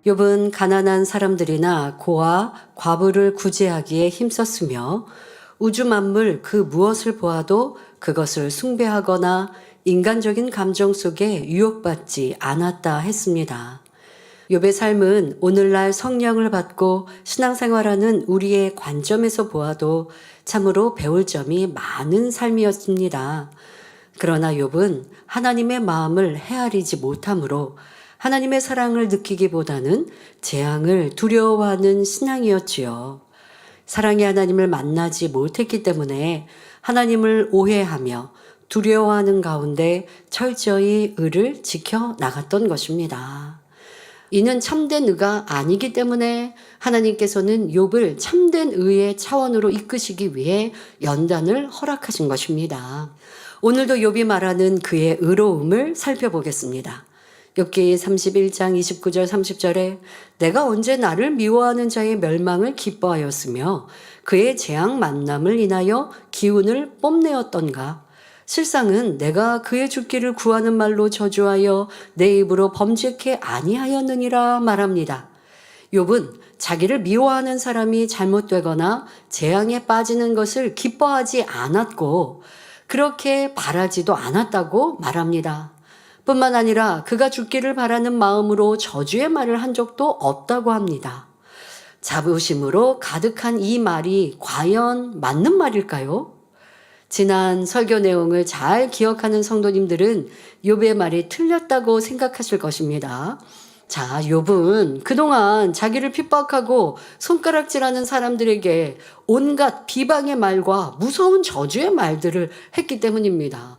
욥은 가난한 사람들이나 고아, 과부를 구제하기에 힘썼으며 우주 만물 그 무엇을 보아도 그것을 숭배하거나 인간적인 감정 속에 유혹받지 않았다 했습니다. 욥의 삶은 오늘날 성령을 받고 신앙생활하는 우리의 관점에서 보아도 참으로 배울 점이 많은 삶이었습니다. 그러나 욥은 하나님의 마음을 헤아리지 못하므로 하나님의 사랑을 느끼기보다는 재앙을 두려워하는 신앙이었지요. 사랑의 하나님을 만나지 못했기 때문에 하나님을 오해하며 두려워하는 가운데 철저히 의를 지켜 나갔던 것입니다. 이는 참된 의가 아니기 때문에 하나님께서는 욥을 참된 의의 차원으로 이끄시기 위해 연단을 허락하신 것입니다. 오늘도 욥이 말하는 그의 의로움을 살펴보겠습니다. 욥기 31장 29절 30절에 내가 언제 나를 미워하는 자의 멸망을 기뻐하였으며 그의 재앙 만남을 인하여 기운을 뽐내었던가. 실상은 내가 그의 죽기를 구하는 말로 저주하여 내 입으로 범죄케 아니하였느니라 말합니다. 욥은 자기를 미워하는 사람이 잘못되거나 재앙에 빠지는 것을 기뻐하지 않았고 그렇게 바라지도 않았다고 말합니다. 뿐만 아니라 그가 죽기를 바라는 마음으로 저주의 말을 한 적도 없다고 합니다. 자부심으로 가득한 이 말이 과연 맞는 말일까요? 지난 설교 내용을 잘 기억하는 성도님들은 욥의 말이 틀렸다고 생각하실 것입니다. 자, 욥은 그동안 자기를 핍박하고 손가락질하는 사람들에게 온갖 비방의 말과 무서운 저주의 말들을 했기 때문입니다.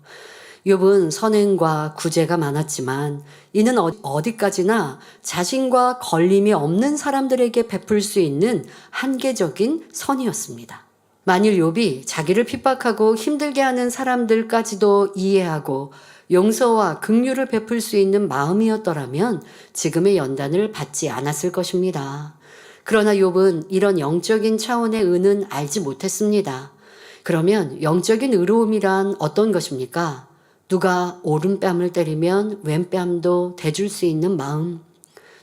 욥은 선행과 구제가 많았지만 이는 어디까지나 자신과 걸림이 없는 사람들에게 베풀 수 있는 한계적인 선이었습니다. 만일 욥이 자기를 핍박하고 힘들게 하는 사람들까지도 이해하고 용서와 긍휼을 베풀 수 있는 마음이었더라면 지금의 연단을 받지 않았을 것입니다. 그러나 욥은 이런 영적인 차원의 의는 알지 못했습니다. 그러면 영적인 의로움이란 어떤 것입니까? 누가 오른뺨을 때리면 왼뺨도 대줄 수 있는 마음.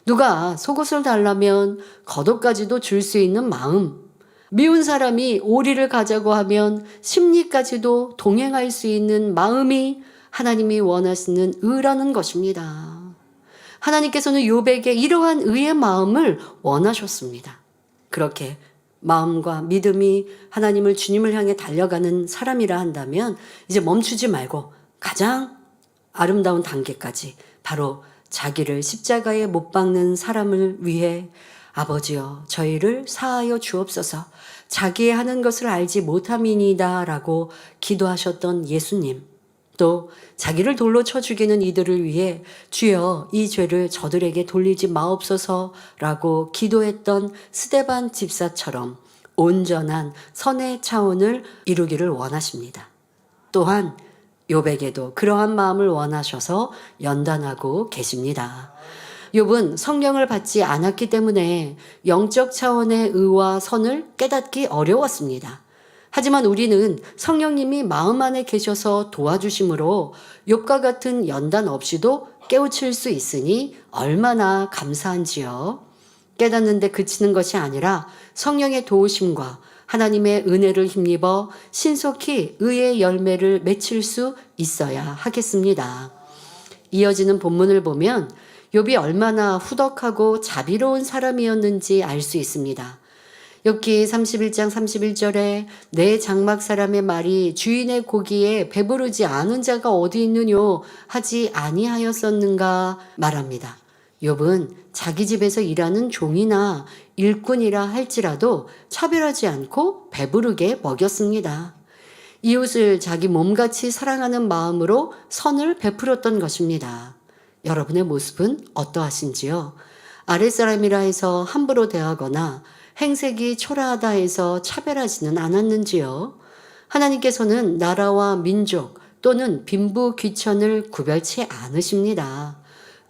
누가 속옷을 달라면 겉옷까지도 줄 수 있는 마음. 미운 사람이 오리를 가자고 하면 심리까지도 동행할 수 있는 마음이 하나님이 원하시는 의라는 것입니다. 하나님께서는 욥에게 이러한 의의 마음을 원하셨습니다. 그렇게 마음과 믿음이 하나님을 주님을 향해 달려가는 사람이라 한다면 이제 멈추지 말고 가장 아름다운 단계까지 바로 자기를 십자가에 못 박는 사람을 위해 아버지여 저희를 사하여 주옵소서 자기의 하는 것을 알지 못함이니이다 라고 기도하셨던 예수님, 또 자기를 돌로 쳐 죽이는 이들을 위해 주여 이 죄를 저들에게 돌리지 마옵소서 라고 기도했던 스데반 집사처럼 온전한 선의 차원을 이루기를 원하십니다. 또한 욥에게도 그러한 마음을 원하셔서 연단하고 계십니다. 욥은 성령을 받지 않았기 때문에 영적 차원의 의와 선을 깨닫기 어려웠습니다. 하지만 우리는 성령님이 마음 안에 계셔서 도와주심으로 욥과 같은 연단 없이도 깨우칠 수 있으니 얼마나 감사한지요. 깨닫는데 그치는 것이 아니라 성령의 도우심과 하나님의 은혜를 힘입어 신속히 의의 열매를 맺힐 수 있어야 하겠습니다. 이어지는 본문을 보면 욥이 얼마나 후덕하고 자비로운 사람이었는지 알 수 있습니다. 욥기 31장 31절에 내 장막 사람의 말이 주인의 고기에 배부르지 않은 자가 어디 있느뇨 하지 아니하였었는가 말합니다. 욥은 자기 집에서 일하는 종이나 일꾼이라 할지라도 차별하지 않고 배부르게 먹였습니다. 이웃을 자기 몸같이 사랑하는 마음으로 선을 베풀었던 것입니다. 여러분의 모습은 어떠하신지요? 아랫사람이라 해서 함부로 대하거나 행색이 초라하다 해서 차별하지는 않았는지요? 하나님께서는 나라와 민족 또는 빈부 귀천을 구별치 않으십니다.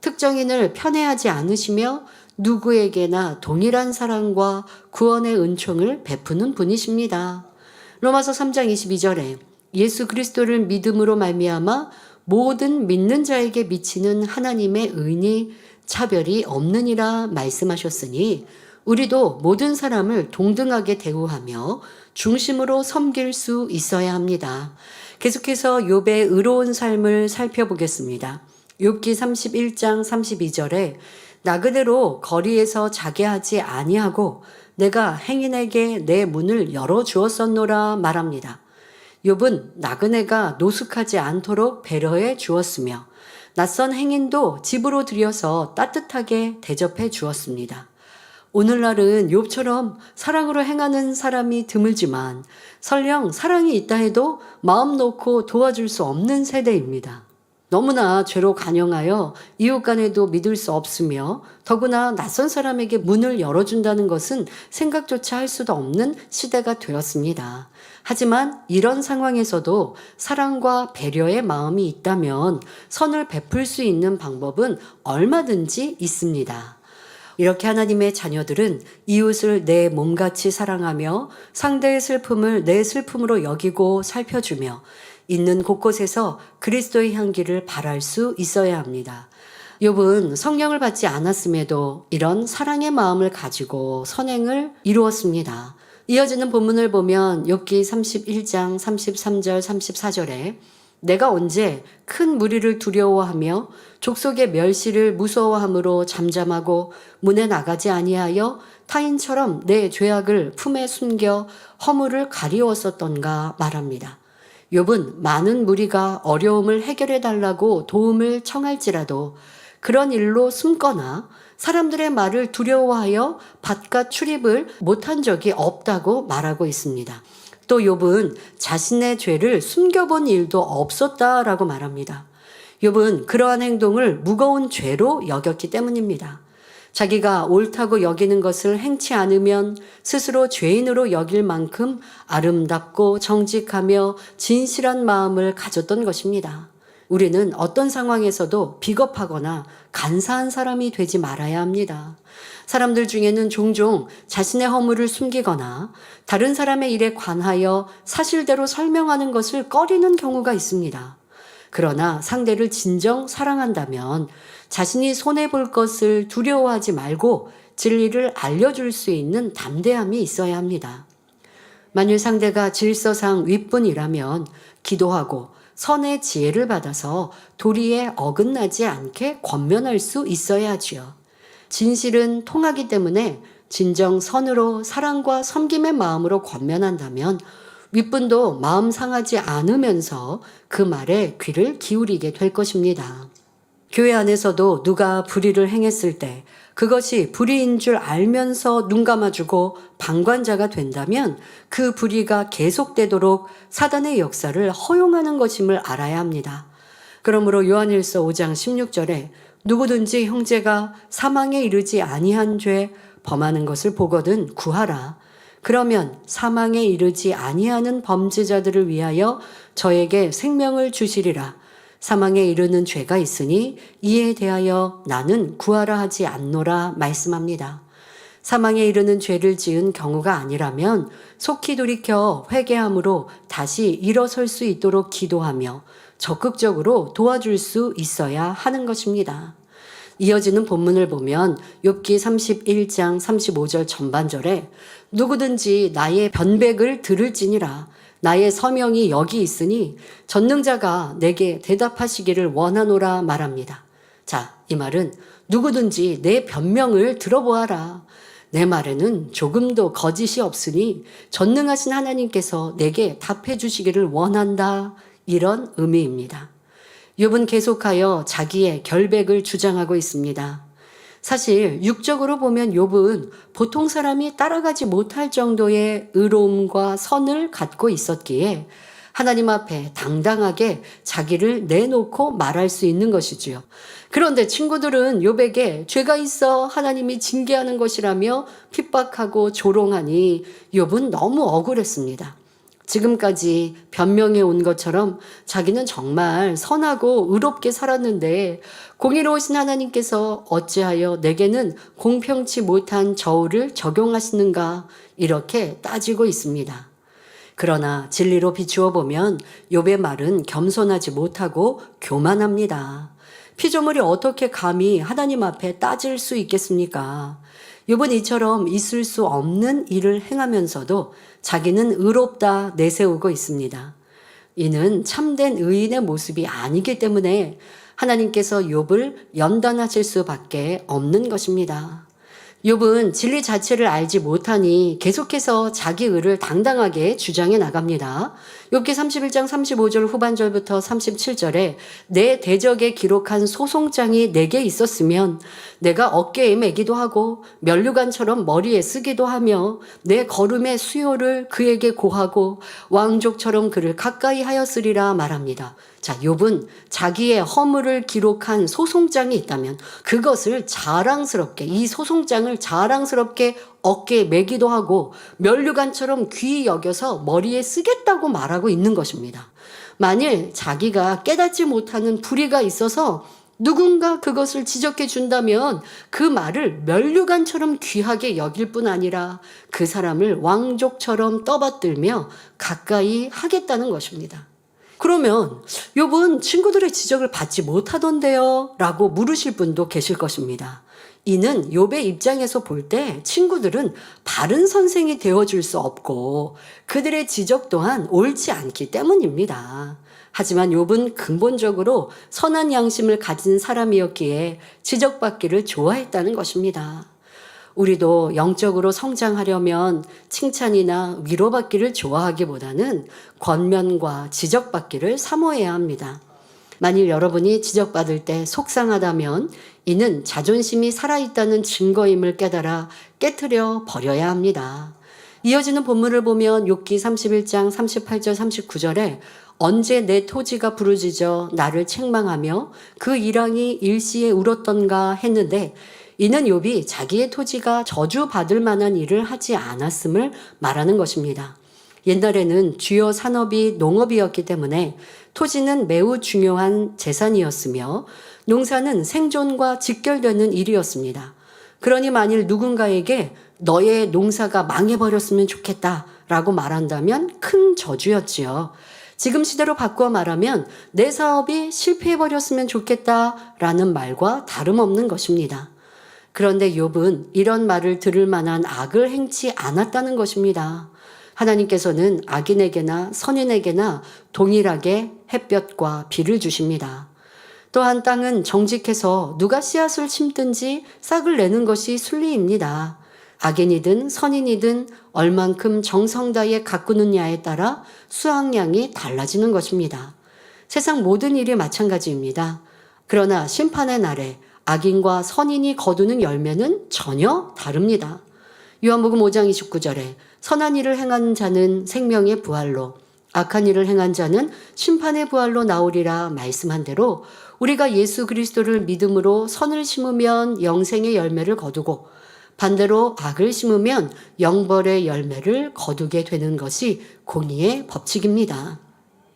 특정인을 편애하지 않으시며 누구에게나 동일한 사랑과 구원의 은총을 베푸는 분이십니다. 로마서 3장 22절에 예수 그리스도를 믿음으로 말미암아 모든 믿는 자에게 미치는 하나님의 의니 차별이 없느니라 말씀하셨으니 우리도 모든 사람을 동등하게 대우하며 중심으로 섬길 수 있어야 합니다. 계속해서 욥의 의로운 삶을 살펴보겠습니다. 욥기 31장 32절에 나그네로 거리에서 자게 하지 아니하고 내가 행인에게 내 문을 열어 주었었노라 말합니다. 욥은 나그네가 노숙하지 않도록 배려해 주었으며 낯선 행인도 집으로 들여서 따뜻하게 대접해 주었습니다. 오늘날은 욥처럼 사랑으로 행하는 사람이 드물지만 설령 사랑이 있다 해도 마음 놓고 도와줄 수 없는 세대입니다. 너무나 죄로 간영하여 이웃 간에도 믿을 수 없으며 더구나 낯선 사람에게 문을 열어준다는 것은 생각조차 할 수도 없는 시대가 되었습니다. 하지만 이런 상황에서도 사랑과 배려의 마음이 있다면 선을 베풀 수 있는 방법은 얼마든지 있습니다. 이렇게 하나님의 자녀들은 이웃을 내 몸같이 사랑하며 상대의 슬픔을 내 슬픔으로 여기고 살펴주며 있는 곳곳에서 그리스도의 향기를 발할 수 있어야 합니다. 욥은 성령을 받지 않았음에도 이런 사랑의 마음을 가지고 선행을 이루었습니다. 이어지는 본문을 보면 욥기 31장 33절 34절에 내가 언제 큰 무리를 두려워하며 족속의 멸시를 무서워함으로 잠잠하고 문에 나가지 아니하여 타인처럼 내 죄악을 품에 숨겨 허물을 가리웠었던가 말합니다. 욥은 많은 무리가 어려움을 해결해 달라고 도움을 청할지라도 그런 일로 숨거나 사람들의 말을 두려워하여 바깥 출입을 못한 적이 없다고 말하고 있습니다. 또 욥은 자신의 죄를 숨겨본 일도 없었다라고 말합니다. 욥은 그러한 행동을 무거운 죄로 여겼기 때문입니다. 자기가 옳다고 여기는 것을 행치 않으면 스스로 죄인으로 여길 만큼 아름답고 정직하며 진실한 마음을 가졌던 것입니다. 우리는 어떤 상황에서도 비겁하거나 간사한 사람이 되지 말아야 합니다. 사람들 중에는 종종 자신의 허물을 숨기거나 다른 사람의 일에 관하여 사실대로 설명하는 것을 꺼리는 경우가 있습니다. 그러나 상대를 진정 사랑한다면 자신이 손해볼 것을 두려워하지 말고 진리를 알려줄 수 있는 담대함이 있어야 합니다. 만일 상대가 질서상 윗분이라면 기도하고 선의 지혜를 받아서 도리에 어긋나지 않게 권면할 수 있어야 하지요. 진실은 통하기 때문에 진정 선으로 사랑과 섬김의 마음으로 권면한다면 윗분도 마음 상하지 않으면서 그 말에 귀를 기울이게 될 것입니다. 교회 안에서도 누가 불의를 행했을 때 그것이 불의인 줄 알면서 눈 감아주고 방관자가 된다면 그 불의가 계속되도록 사단의 역사를 허용하는 것임을 알아야 합니다. 그러므로 요한일서 5장 16절에 누구든지 형제가 사망에 이르지 아니한 죄 범하는 것을 보거든 구하라. 그러면 사망에 이르지 아니하는 범죄자들을 위하여 저에게 생명을 주시리라. 사망에 이르는 죄가 있으니 이에 대하여 나는 구하라 하지 않노라 말씀합니다. 사망에 이르는 죄를 지은 경우가 아니라면 속히 돌이켜 회개함으로 다시 일어설 수 있도록 기도하며 적극적으로 도와줄 수 있어야 하는 것입니다. 이어지는 본문을 보면 욥기 31장 35절 전반절에 누구든지 나의 변백을 들을지니라 나의 서명이 여기 있으니 전능자가 내게 대답하시기를 원하노라 말합니다. 자, 이 말은 누구든지 내 변명을 들어보아라. 내 말에는 조금도 거짓이 없으니 전능하신 하나님께서 내게 답해 주시기를 원한다. 이런 의미입니다. 욥은 계속하여 자기의 결백을 주장하고 있습니다. 사실 육적으로 보면 욥은 보통 사람이 따라가지 못할 정도의 의로움과 선을 갖고 있었기에 하나님 앞에 당당하게 자기를 내놓고 말할 수 있는 것이지요. 그런데 친구들은 욥에게 죄가 있어 하나님이 징계하는 것이라며 핍박하고 조롱하니 욥은 너무 억울했습니다. 지금까지 변명해 온 것처럼 자기는 정말 선하고 의롭게 살았는데 공의로우신 하나님께서 어찌하여 내게는 공평치 못한 저울을 적용하시는가 이렇게 따지고 있습니다. 그러나 진리로 비추어 보면 욥의 말은 겸손하지 못하고 교만합니다. 피조물이 어떻게 감히 하나님 앞에 따질 수 있겠습니까? 욥은 이처럼 있을 수 없는 일을 행하면서도 자기는 의롭다 내세우고 있습니다. 이는 참된 의인의 모습이 아니기 때문에 하나님께서 욥을 연단하실 수밖에 없는 것입니다. 욥은 진리 자체를 알지 못하니 계속해서 자기 의를 당당하게 주장해 나갑니다. 욥기 31장 35절 후반절부터 37절에 내 대적에 기록한 소송장이 내게 있었으면 내가 어깨에 매기도 하고 면류관처럼 머리에 쓰기도 하며 내 걸음의 수요를 그에게 고하고 왕족처럼 그를 가까이 하였으리라 말합니다. 자, 욥은 자기의 허물을 기록한 소송장이 있다면 그것을 자랑스럽게, 이 소송장을 자랑스럽게 어깨에 매기도 하고 면류관처럼 귀히 여겨서 머리에 쓰겠다고 말하고 있는 것입니다. 만일 자기가 깨닫지 못하는 불의가 있어서 누군가 그것을 지적해 준다면 그 말을 면류관처럼 귀하게 여길 뿐 아니라 그 사람을 왕족처럼 떠받들며 가까이 하겠다는 것입니다. 그러면 욥은 친구들의 지적을 받지 못하던데요? 라고 물으실 분도 계실 것입니다. 이는 욥의 입장에서 볼 때 친구들은 바른 선생이 되어줄 수 없고 그들의 지적 또한 옳지 않기 때문입니다. 하지만 욥은 근본적으로 선한 양심을 가진 사람이었기에 지적받기를 좋아했다는 것입니다. 우리도 영적으로 성장하려면 칭찬이나 위로받기를 좋아하기보다는 권면과 지적받기를 사모해야 합니다. 만일 여러분이 지적받을 때 속상하다면 이는 자존심이 살아있다는 증거임을 깨달아 깨트려 버려야 합니다. 이어지는 본문을 보면 욥기 31장 38절 39절에 언제 내 토지가 부르짖어 나를 책망하며 그 일왕이 일시에 울었던가 했는데 이는 욥이 자기의 토지가 저주받을 만한 일을 하지 않았음을 말하는 것입니다. 옛날에는 주요 산업이 농업이었기 때문에 토지는 매우 중요한 재산이었으며 농사는 생존과 직결되는 일이었습니다. 그러니 만일 누군가에게 너의 농사가 망해버렸으면 좋겠다라고 말한다면 큰 저주였지요. 지금 시대로 바꾸어 말하면 내 사업이 실패해버렸으면 좋겠다라는 말과 다름없는 것입니다. 그런데 욥은 이런 말을 들을 만한 악을 행치 않았다는 것입니다. 하나님께서는 악인에게나 선인에게나 동일하게 햇볕과 비를 주십니다. 또한 땅은 정직해서 누가 씨앗을 심든지 싹을 내는 것이 순리입니다. 악인이든 선인이든 얼만큼 정성 다해 가꾸느냐에 따라 수확량이 달라지는 것입니다. 세상 모든 일이 마찬가지입니다. 그러나 심판의 날에 악인과 선인이 거두는 열매는 전혀 다릅니다. 요한복음 5장 29절에 선한 일을 행한 자는 생명의 부활로 악한 일을 행한 자는 심판의 부활로 나오리라 말씀한 대로 우리가 예수 그리스도를 믿음으로 선을 심으면 영생의 열매를 거두고 반대로 악을 심으면 영벌의 열매를 거두게 되는 것이 공의의 법칙입니다.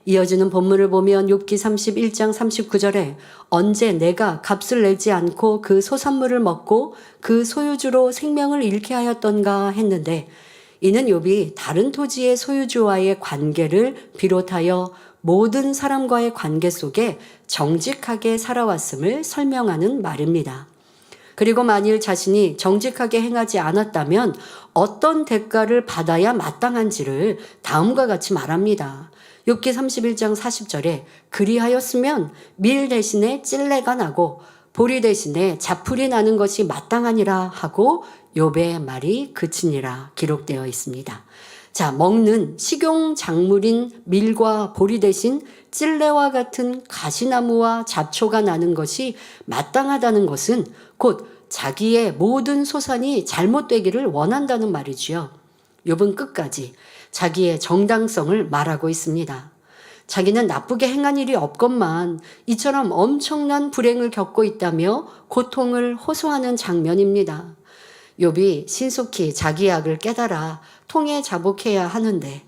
이어지는 본문을 보면 욥기 31장 39절에 언제 내가 값을 내지 않고 그 소산물을 먹고 그 소유주로 생명을 잃게 하였던가 했는데 이는 욥이 다른 토지의 소유주와의 관계를 비롯하여 모든 사람과의 관계 속에 정직하게 살아왔음을 설명하는 말입니다. 그리고 만일 자신이 정직하게 행하지 않았다면 어떤 대가를 받아야 마땅한지를 다음과 같이 말합니다. 욥기 31장 40절에 그리하였으면 밀 대신에 찔레가 나고 보리 대신에 자풀이 나는 것이 마땅하니라 하고 욥의 말이 그치니라 기록되어 있습니다. 자, 먹는 식용 작물인 밀과 보리 대신 찔레와 같은 가시나무와 잡초가 나는 것이 마땅하다는 것은 곧 자기의 모든 소산이 잘못되기를 원한다는 말이지요. 욥은 끝까지 자기의 정당성을 말하고 있습니다. 자기는 나쁘게 행한 일이 없건만 이처럼 엄청난 불행을 겪고 있다며 고통을 호소하는 장면입니다. 욥이 신속히 자기 악을 깨달아 통에 자복해야 하는데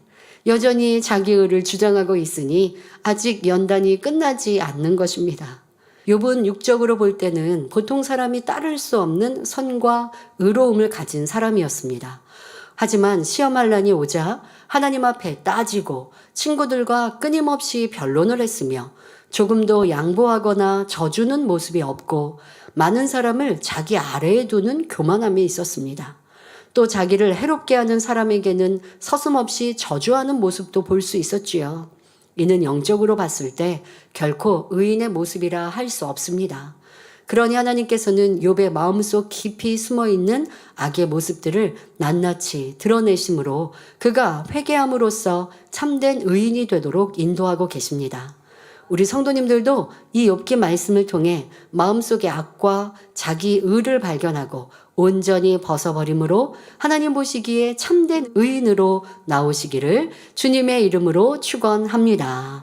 여전히 자기 의를 주장하고 있으니 아직 연단이 끝나지 않는 것입니다. 욥은 육적으로 볼 때는 보통 사람이 따를 수 없는 선과 의로움을 가진 사람이었습니다. 하지만 시험할 난이 오자 하나님 앞에 따지고 친구들과 끊임없이 변론을 했으며 조금도 양보하거나 져주는 모습이 없고 많은 사람을 자기 아래에 두는 교만함이 있었습니다. 또 자기를 해롭게 하는 사람에게는 서슴없이 저주하는 모습도 볼 수 있었지요. 이는 영적으로 봤을 때 결코 의인의 모습이라 할 수 없습니다. 그러니 하나님께서는 욥의 마음속 깊이 숨어있는 악의 모습들을 낱낱이 드러내심으로 그가 회개함으로써 참된 의인이 되도록 인도하고 계십니다. 우리 성도님들도 이 욥기 말씀을 통해 마음속의 악과 자기 의를 발견하고 온전히 벗어버림으로 하나님 보시기에 참된 의인으로 나오시기를 주님의 이름으로 축원합니다.